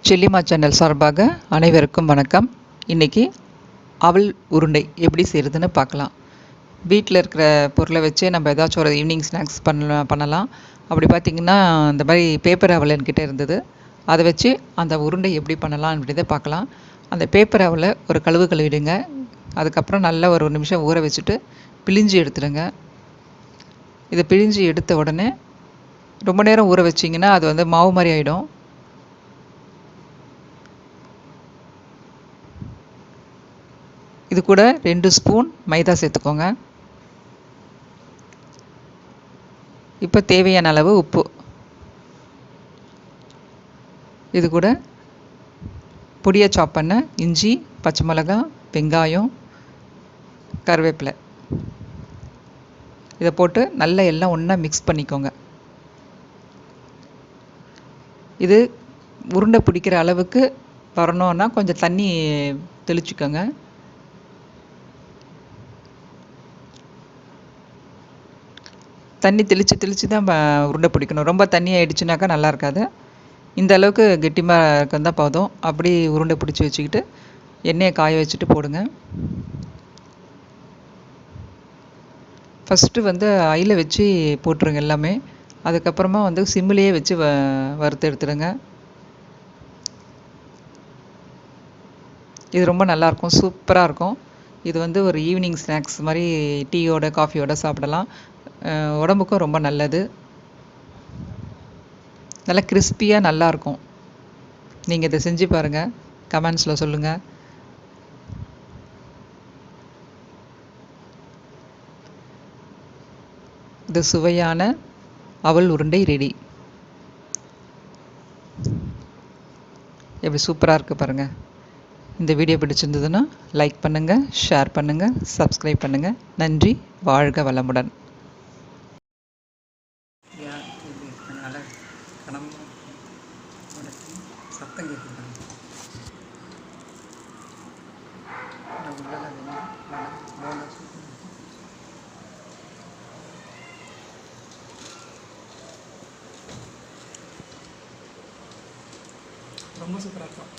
செல்லிமா channel சார்பாக அனைவருக்கும் வணக்கம். இன்றைக்கி அவல் உருண்டை எப்படி செய்கிறதுன்னு பார்க்கலாம். வீட்டில் இருக்கிற பொருளை வச்சு நம்ம ஏதாச்சும் ஒரு ஈவினிங் ஸ்நாக்ஸ் பண்ணலாம். அப்படி பார்த்திங்கன்னா இந்த மாதிரி பேப்பர் அவல் என்கிட்ட இருந்தது. அதை வச்சு அந்த உருண்டை எப்படி பண்ணலாம் அப்படின்றத பார்க்கலாம். அந்த பேப்பர் அவலை ஒரு கழுவிடுங்க. அதுக்கப்புறம் நல்லா ஒரு நிமிஷம் ஊற வச்சுட்டு பிழிஞ்சு எடுத்துடுங்க. இதை பிழிஞ்சு எடுத்த உடனே ரொம்ப நேரம் ஊற வச்சிங்கன்னா அது மாவு மாதிரி ஆகிடும். இது கூட 2 ஸ்பூன் மைதா சேர்த்துக்கோங்க. இப்போ தேவையான அளவு உப்பு. இது கூட பொடியாக சாப் பண்ண இஞ்சி, பச்சை மிளகாய், வெங்காயம், கருவேப்பிலை இதை போட்டு நல்லா எல்லாம் ஒன்றா மிக்ஸ் பண்ணிக்கோங்க. இது உருண்டை பிடிக்கிற அளவுக்கு வரணும்னா கொஞ்சம் தண்ணி தெளிச்சுக்கோங்க. தண்ணி தெளித்து தான் உருண்டை பிடிக்கணும். ரொம்ப தண்ணி ஆகிடுச்சுனாக்கா நல்லா இருக்காது. இந்த அளவுக்கு கெட்டிமாக இருந்தால் போதும். அப்படி உருண்டை பிடிச்சி வச்சுக்கிட்டு எண்ணெயை காய வச்சுட்டு போடுங்க. ஃபஸ்ட்டு ஐயில் வச்சு போட்டுருங்க எல்லாமே. அதுக்கப்புறமா சிம்மிலேயே வச்சு வறுத்து எடுத்துடுங்க. இது ரொம்ப நல்லாயிருக்கும், சூப்பராக இருக்கும். இது ஒரு ஈவினிங் ஸ்நாக்ஸ் மாதிரி டீயோட காஃபியோட சாப்பிடலாம். உடம்புக்கும் ரொம்ப நல்லது. நல்லா கிறிஸ்பியாக நல்லாயிருக்கும். நீங்கள் இதை செஞ்சு பாருங்கள், கமெண்ட்ஸில் சொல்லுங்கள். இது சுவையான அவல் உருண்டை ரெடி. எப்படி சூப்பராக இருக்குது பாருங்கள். இந்த வீடியோ பிடிச்சிருந்ததுன்னா லைக் பண்ணுங்கள், ஷேர் பண்ணுங்கள், சப்ஸ்கிரைப் பண்ணுங்கள். நன்றி. வாழ்க வளமுடன். சத்தம் கேட்குது. ரொம்ப சூப்பராக இருக்கும்.